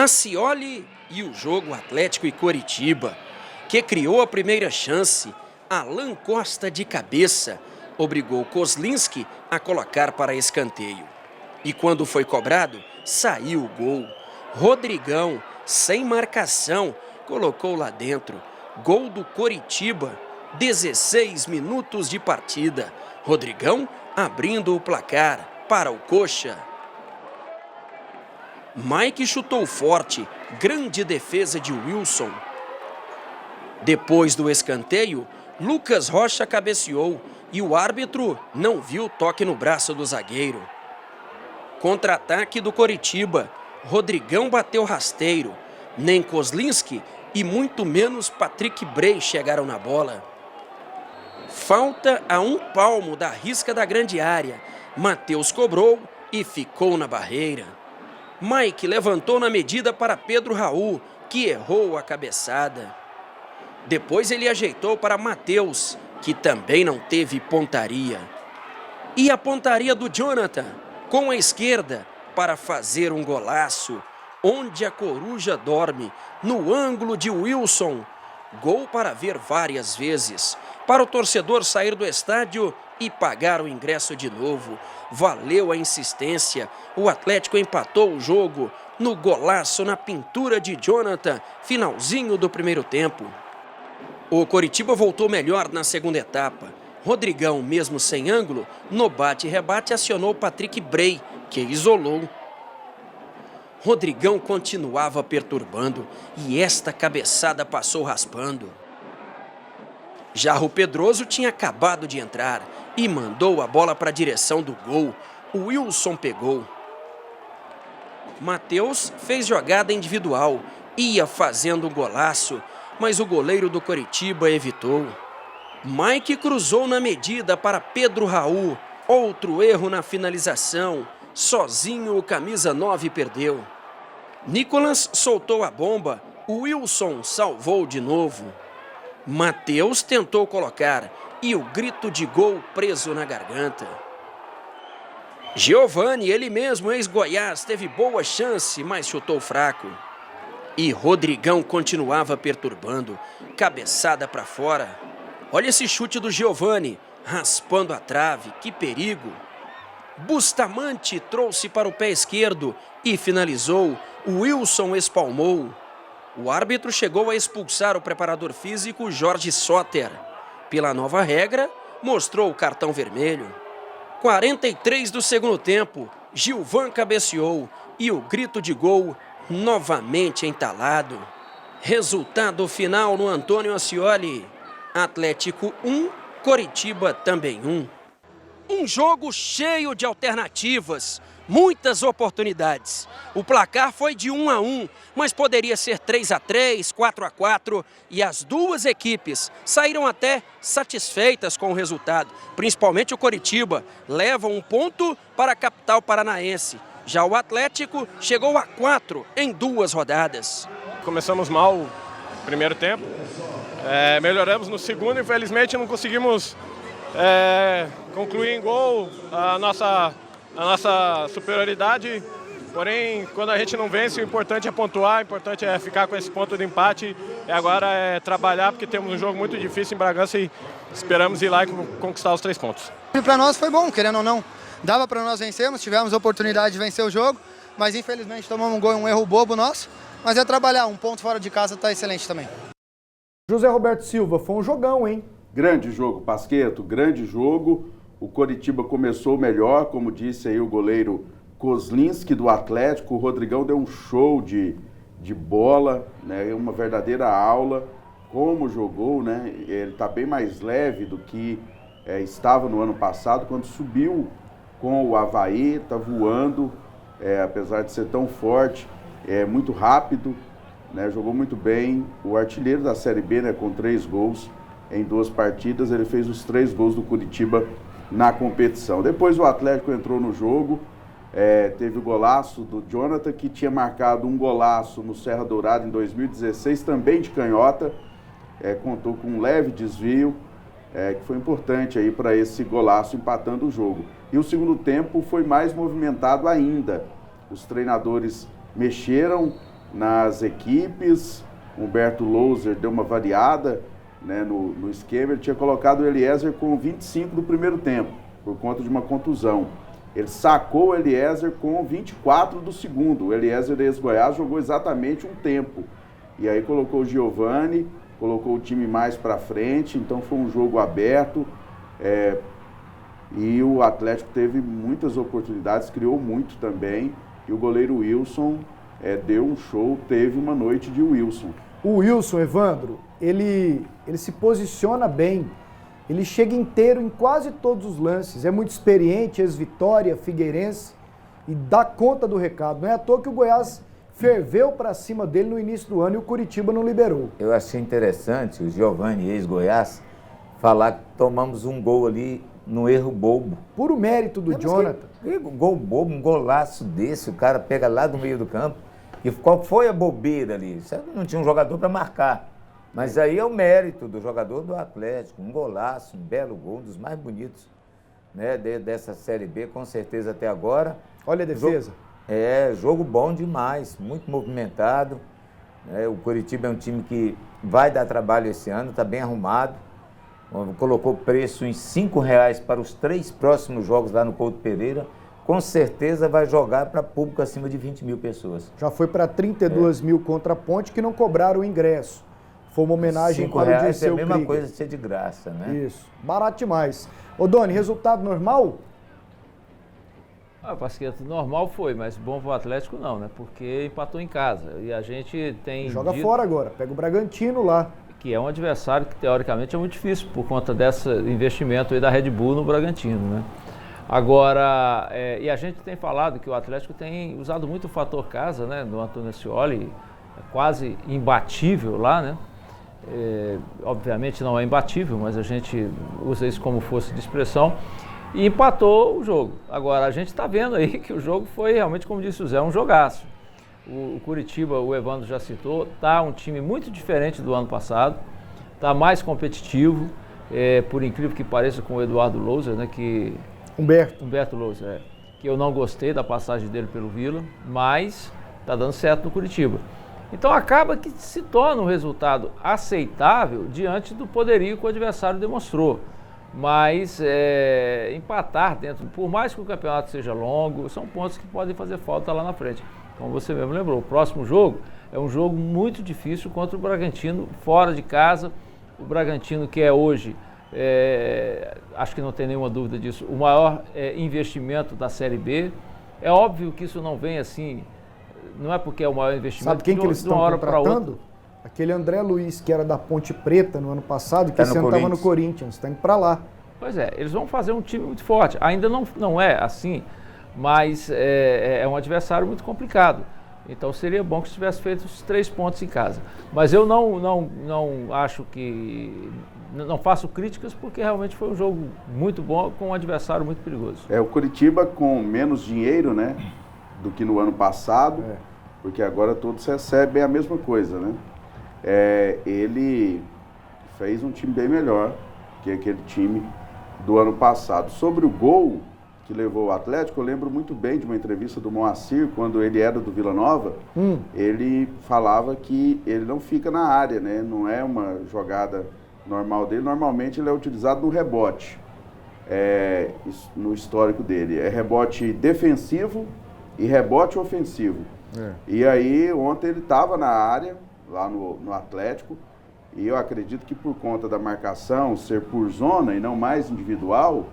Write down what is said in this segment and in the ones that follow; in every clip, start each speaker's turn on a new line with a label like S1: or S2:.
S1: Acioli e o jogo Atlético e Coritiba, que criou a primeira chance. Alan Costa de cabeça obrigou Kozlinski a colocar para escanteio. E quando foi cobrado, saiu o gol. Rodrigão, sem marcação, colocou lá dentro. Gol do Coritiba, 16 minutos de partida. Rodrigão abrindo o placar para o Coxa. Mike chutou forte, grande defesa de Wilson. Depois do escanteio, Lucas Rocha cabeceou e o árbitro não viu o toque no braço do zagueiro. Contra-ataque do Coritiba, Rodrigão bateu rasteiro. Nem Kozlinski e muito menos Patrick Bray chegaram na bola. Falta a um palmo da risca da grande área. Matheus cobrou e ficou na barreira. Mike levantou na medida para Pedro Raul, que errou a cabeçada. Depois ele ajeitou para Matheus, que também não teve pontaria. E a pontaria do Jonathan, com a esquerda, para fazer um golaço. Onde a coruja dorme, no ângulo de Wilson. Gol para ver várias vezes. Para o torcedor sair do estádio e pagar o ingresso de novo. Valeu a insistência. O Atlético empatou o jogo no golaço na pintura de Jonathan, finalzinho do primeiro tempo. O Coritiba voltou melhor na segunda etapa. Rodrigão, mesmo sem ângulo, no bate-rebate acionou Patrick Bray, que isolou. Rodrigão continuava perturbando e esta cabeçada passou raspando. Jarro Pedroso tinha acabado de entrar e mandou a bola para a direção do gol. O Wilson pegou. Matheus fez jogada individual, ia fazendo um golaço, mas o goleiro do Coritiba evitou. Mike cruzou na medida para Pedro Raul. Outro erro na finalização. Sozinho o camisa 9 perdeu. Nicolas soltou a bomba. O Wilson salvou de novo. Matheus tentou colocar e o grito de gol preso na garganta. Giovani, ele mesmo, ex-Goiás, teve boa chance, mas chutou fraco. E Rodrigão continuava perturbando, cabeçada para fora. Olha esse chute do Giovani, raspando a trave, que perigo. Bustamante trouxe para o pé esquerdo e finalizou. O Wilson espalmou. O árbitro chegou a expulsar o preparador físico Jorge Soter. Pela nova regra, mostrou o cartão vermelho. 43 do segundo tempo, Gilvan cabeceou e o grito de gol novamente entalado. Resultado final no Antônio Acioli. Atlético 1, Coritiba também 1. Um jogo cheio de alternativas, muitas oportunidades. O placar foi de 1-1, mas poderia ser 3-3, 4-4 e as duas equipes saíram até satisfeitas com o resultado. Principalmente o Coritiba leva um ponto para a capital paranaense. Já o Atlético chegou a 4 em 2 rodadas.
S2: Começamos mal o primeiro tempo, melhoramos no segundo, infelizmente não conseguimos concluir em gol a nossa superioridade. Porém, quando a gente não vence, o importante é pontuar, o importante é ficar com esse ponto de empate. E agora é trabalhar, porque temos um jogo muito difícil em Bragança e esperamos ir lá e conquistar os 3 pontos.
S3: E para nós foi bom, querendo ou não. Dava para nós vencermos, tivemos a oportunidade de vencer o jogo, mas infelizmente tomamos um gol, um erro bobo nosso. Mas é trabalhar, um ponto fora de casa está excelente também.
S4: José Roberto Silva, foi um jogão, hein?
S5: Grande jogo, Pasquetto, grande jogo. O Coritiba começou melhor, como disse aí o goleiro Kozlinski do Atlético. O Rodrigão deu um show de bola, né? Uma verdadeira aula. Como jogou, né? Ele está bem mais leve do que estava no ano passado, quando subiu com o Avaí, está voando, apesar de ser tão forte, muito rápido, né? Jogou muito bem. O artilheiro da Série B, né? Com 3 gols em 2 partidas, ele fez os 3 gols do Coritiba na competição. Depois o Atlético entrou no jogo, teve o golaço do Jonathan, que tinha marcado um golaço no Serra Dourada em 2016, também de canhota, contou com um leve desvio, que foi importante aí para esse golaço empatando o jogo. E o segundo tempo foi mais movimentado ainda. Os treinadores mexeram nas equipes. Humberto Louser deu uma variada, né, no esquema. Ele tinha colocado o Eliezer com 25 do primeiro tempo, por conta de uma contusão. Ele sacou o Eliezer com 24 do segundo. O Eliezer ex-Goiás jogou exatamente um tempo. E aí colocou o Giovani, colocou o time mais para frente, então foi um jogo aberto. E o Atlético teve muitas oportunidades, criou muito também. E o goleiro Wilson deu um show, teve uma noite de Wilson.
S4: O Wilson, Evandro, ele se posiciona bem. Ele chega inteiro em quase todos os lances. É muito experiente, ex-Vitória, Figueirense, e dá conta do recado. Não é à toa que o Goiás ferveu para cima dele no início do ano e o Curitiba não liberou.
S6: Eu achei interessante o Giovani, ex-Goiás, falar que tomamos um gol ali no erro bobo.
S4: Puro mérito do Jonathan.
S6: Gol bobo, um golaço desse, o cara pega lá do meio do campo. E qual foi a bobeira ali? Não tinha um jogador para marcar. Mas aí é o mérito do jogador do Atlético, um golaço, um belo gol, um dos mais bonitos, né, dessa Série B, com certeza até agora.
S4: Olha a defesa.
S6: Jogo bom demais, muito movimentado. O Curitiba é um time que vai dar trabalho esse ano, está bem arrumado. Colocou preço em R$5 para os 3 próximos jogos lá no Couto Pereira. Com certeza vai jogar para público acima de 20 mil pessoas.
S4: Já foi para 32 mil contra a Ponte que não cobraram o ingresso. Foi uma homenagem para o Dirceu
S6: Krieger. É a mesma
S4: Krieger.
S6: coisa de ser de graça, né?
S4: Isso, barato demais. Ô Doni, resultado normal?
S7: Pasqueto, normal foi, mas bom para o Atlético não, né? Porque empatou em casa. E a gente tem...
S4: Joga fora agora, pega o Bragantino lá.
S7: Que é um adversário que teoricamente é muito difícil por conta desse investimento aí da Red Bull no Bragantino, né? Agora, e a gente tem falado que o Atlético tem usado muito o fator casa, né? Do Antônio Ascioli, quase imbatível lá, né? Obviamente não é imbatível, mas a gente usa isso como força de expressão e empatou o jogo. Agora, a gente está vendo aí que o jogo foi realmente, como disse o Zé, um jogaço. O Curitiba, o Evandro já citou, está um time muito diferente do ano passado, está mais competitivo, por incrível que pareça, com o Eduardo Louser, né, Humberto Louser, que eu não gostei da passagem dele pelo Vila, mas está dando certo no Curitiba. Então acaba que se torna um resultado aceitável diante do poderio que o adversário demonstrou. Mas empatar dentro, por mais que o campeonato seja longo, são pontos que podem fazer falta lá na frente. Como você mesmo lembrou, o próximo jogo é um jogo muito difícil contra o Bragantino, fora de casa. O Bragantino que é hoje, acho que não tem nenhuma dúvida disso, o maior investimento da Série B. É óbvio que isso não vem assim... Não é porque é o maior investimento.
S4: Sabe quem que eles estão contratando? Aquele André Luiz, que era da Ponte Preta no ano passado, que esse ano estava no Corinthians. Está indo para lá.
S7: Pois é, eles vão fazer um time muito forte. Ainda não é assim, mas é um adversário muito complicado. Então seria bom que tivesse feito os 3 pontos em casa. Mas eu não acho que... Não faço críticas porque realmente foi um jogo muito bom com um adversário muito perigoso.
S5: O Curitiba com menos dinheiro, né? Do que no ano passado, porque agora todos recebem a mesma coisa, né? Ele fez um time bem melhor que aquele time do ano passado. Sobre o gol que levou o Atlético, eu lembro muito bem de uma entrevista do Moacir, quando ele era do Vila Nova, ele falava que ele não fica na área, né? Não é uma jogada normal dele, normalmente ele é utilizado no rebote, no histórico dele. É rebote defensivo e rebote ofensivo. E aí, ontem ele estava na área, lá no Atlético, e eu acredito que por conta da marcação ser por zona e não mais individual,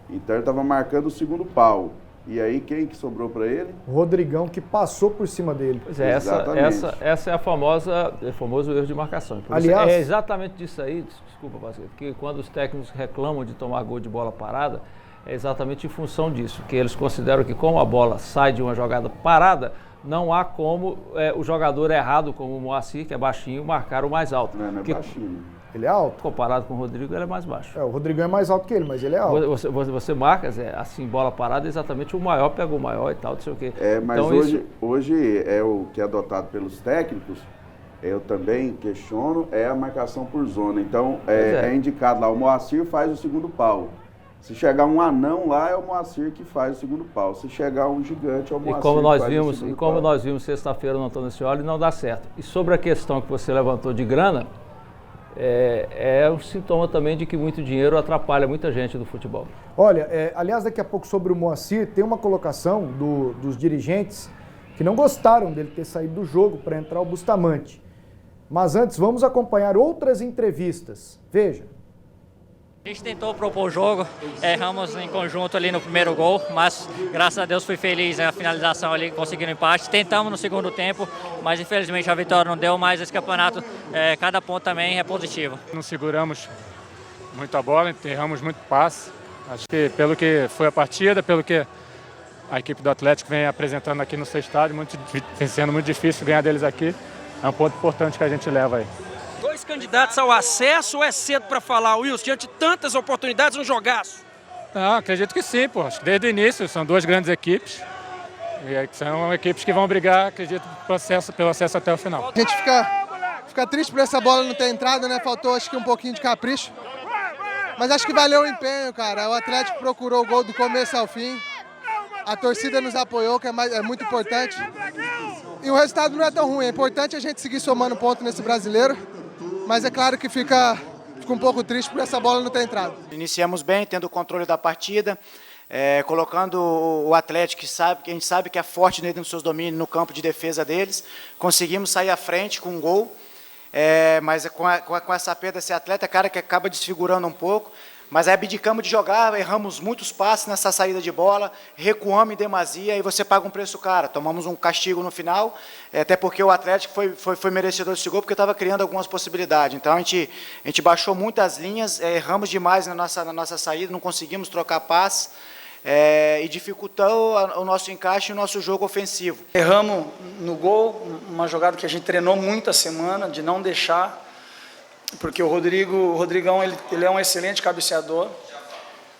S5: então ele estava marcando o segundo pau. E aí, quem que sobrou para ele?
S4: O Rodrigão, que passou por cima dele.
S7: Pois é, essa é o famoso erro de marcação.
S4: Aliás,
S7: é exatamente disso aí, desculpa, Pasqueto, que quando os técnicos reclamam de tomar gol de bola parada, é exatamente em função disso, que eles consideram que como a bola sai de uma jogada parada, não há como o jogador errado, como o Moacir, que é baixinho, marcar o mais alto.
S5: Não é baixinho.
S4: Ele é alto.
S7: Comparado com o Rodrigo, ele é mais baixo.
S4: O Rodrigo é mais alto que ele, mas ele é alto.
S7: Você marca, assim, bola parada, exatamente o maior pegou o maior e tal, não sei o quê.
S5: Mas então, hoje é o que é adotado pelos técnicos, eu também questiono, é a marcação por zona. Então, é indicado lá, o Moacir faz o segundo pau. Se chegar um anão lá, é o Moacir que faz o segundo pau. Se chegar um gigante, é o Moacir
S7: e como
S5: que
S7: nós
S5: faz
S7: vimos,
S5: o segundo
S7: e como
S5: pau.
S7: nós vimos sexta-feira no Antônio Ascioli, não dá certo. E sobre a questão que você levantou de grana, é um sintoma também de que muito dinheiro atrapalha muita gente do futebol.
S4: Olha, aliás, daqui a pouco sobre o Moacir, tem uma colocação dos dirigentes que não gostaram dele ter saído do jogo para entrar o Bustamante. Mas antes, vamos acompanhar outras entrevistas. Veja.
S8: A gente tentou propor o jogo, erramos em conjunto ali no primeiro gol, mas graças a Deus fui feliz na finalização ali, conseguindo empate. Tentamos no segundo tempo, mas infelizmente a vitória não deu, mas esse campeonato, cada ponto também é positivo.
S9: Não seguramos muito a bola, erramos muito passe. Acho que pelo que foi a partida, pelo que a equipe do Atlético vem apresentando aqui no seu estádio, vem sendo muito difícil ganhar deles aqui. É um ponto importante que a gente leva aí.
S1: 2 candidatos ao acesso ou é cedo para falar, Wilson, diante de tantas oportunidades, um jogaço?
S9: Não, acredito que sim, pô. Acho que desde o início são 2 grandes equipes. E são equipes que vão brigar, acredito, pelo acesso até o final.
S3: A gente fica triste por essa bola não ter entrado, né? Faltou acho que um pouquinho de capricho. Mas acho que valeu o empenho, cara. O Atlético procurou o gol do começo ao fim. A torcida nos apoiou, que é muito importante. E o resultado não é tão ruim. É importante a gente seguir somando ponto nesse brasileiro. Mas é claro que fica um pouco triste por essa bola não ter entrado.
S10: Iniciamos bem, tendo o controle da partida, colocando o Atlético, que a gente sabe que é forte dentro dos seus domínios, no campo de defesa deles. Conseguimos sair à frente com um gol, mas com essa perda, esse atleta, cara, que acaba desfigurando um pouco. Mas aí abdicamos de jogar, erramos muitos passes nessa saída de bola, recuamos em demasia e você paga um preço caro. Tomamos um castigo no final, até porque o Atlético foi merecedor desse gol, porque estava criando algumas possibilidades. Então a gente baixou muitas linhas, erramos demais na nossa saída, não conseguimos trocar passe e dificultou o nosso encaixe e o nosso jogo ofensivo.
S11: Erramos no gol, uma jogada que a gente treinou muito a semana, de não deixar, porque o Rodrigão ele é um excelente cabeceador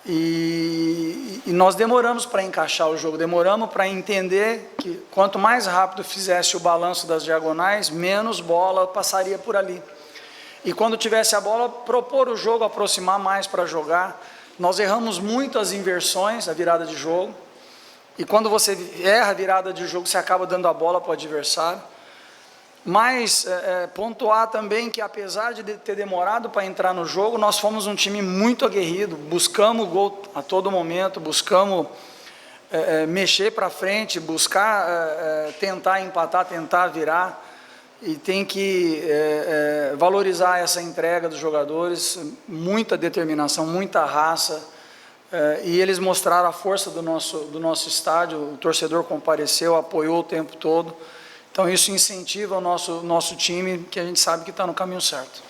S11: e nós demoramos para encaixar o jogo, demoramos para entender que quanto mais rápido fizesse o balanço das diagonais, menos bola passaria por ali. E quando tivesse a bola, propor o jogo, aproximar mais para jogar. Nós erramos muito as inversões, a virada de jogo, e quando você erra a virada de jogo, você acaba dando a bola para o adversário. Mas pontuar também que apesar de ter demorado para entrar no jogo, nós fomos um time muito aguerrido, buscamos o gol a todo momento, buscamos mexer para frente, buscar tentar empatar, tentar virar, e tem que valorizar essa entrega dos jogadores, muita determinação, muita raça, e eles mostraram a força do nosso estádio, o torcedor compareceu, apoiou o tempo todo. Então isso incentiva o nosso time, que a gente sabe que está no caminho certo.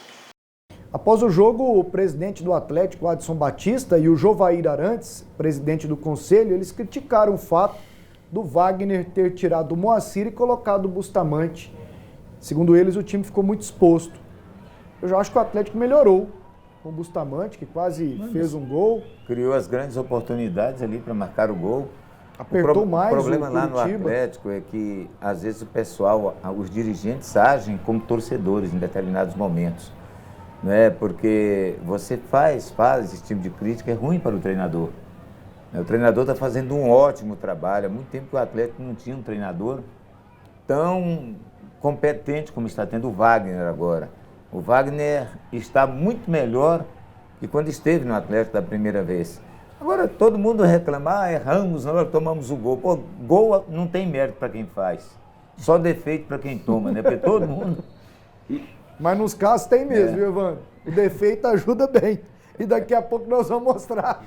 S4: Após o jogo, o presidente do Atlético, Adson Batista, e o Jovair Arantes, presidente do conselho, eles criticaram o fato do Wagner ter tirado o Moacir e colocado o Bustamante. Segundo eles, o time ficou muito exposto. Eu já acho que o Atlético melhorou com o Bustamante, que quase fez um gol.
S6: Criou as grandes oportunidades ali para marcar o gol.
S4: Apertou mais o
S6: problema lá no Atlético é que, às vezes, o pessoal, os dirigentes agem como torcedores em determinados momentos. Não é? Porque você faz esse tipo de crítica, é ruim para o treinador. O treinador está fazendo um ótimo trabalho. Há muito tempo que o Atlético não tinha um treinador tão competente como está tendo o Wagner agora. O Wagner está muito melhor que quando esteve no Atlético da primeira vez. Agora, todo mundo reclama, erramos, na hora que tomamos o gol. Pô, gol não tem mérito para quem faz, só defeito para quem toma, né? Porque todo mundo...
S4: Mas nos casos tem mesmo, viu, Evandro? O defeito ajuda bem. E daqui a pouco nós vamos mostrar.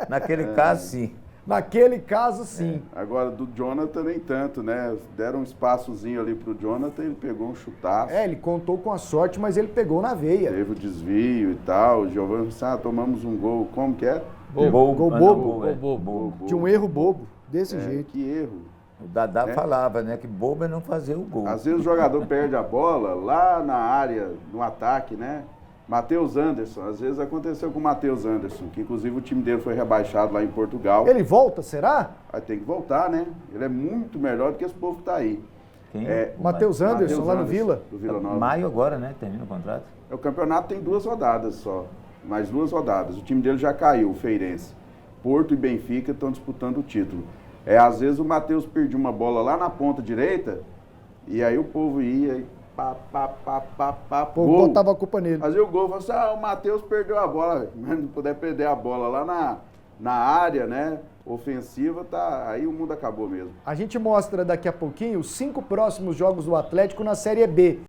S6: Naquele caso, sim.
S4: Naquele caso, sim.
S5: Agora, do Jonathan, nem tanto, né? Deram um espaçozinho ali pro Jonathan, ele pegou um chutaço.
S4: Ele contou com a sorte, mas ele pegou na veia.
S5: Teve o desvio e tal. O Giovanni disse, tomamos um gol. Como que é?
S4: Gol bobo. De um erro bobo, desse jeito.
S5: Que erro.
S6: O Dadá falava, né, que bobo é não fazer o gol.
S5: Às vezes o jogador perde a bola lá na área, no ataque, né? Matheus Anderson, às vezes aconteceu com o Matheus Anderson, que inclusive o time dele foi rebaixado lá em Portugal.
S4: Ele volta, será?
S5: Aí tem que voltar, né? Ele é muito melhor do que esse povo que tá aí.
S6: Quem?
S4: Matheus Anderson, lá no Vila.
S5: Do Vila Nova.
S6: Maio agora, né? Termina o contrato.
S5: O campeonato tem 2 rodadas só. mais 2 rodadas. O time dele já caiu, o Feirense. Porto e Benfica estão disputando o título. Às vezes o Matheus perdia uma bola lá na ponta direita, e aí o povo ia e
S4: O povo botava a culpa nele.
S5: Fazia o gol, falava assim, o Matheus perdeu a bola, mas não puder perder a bola lá na área, né, ofensiva, aí o mundo acabou mesmo.
S4: A gente mostra daqui a pouquinho os 5 próximos jogos do Atlético na Série B.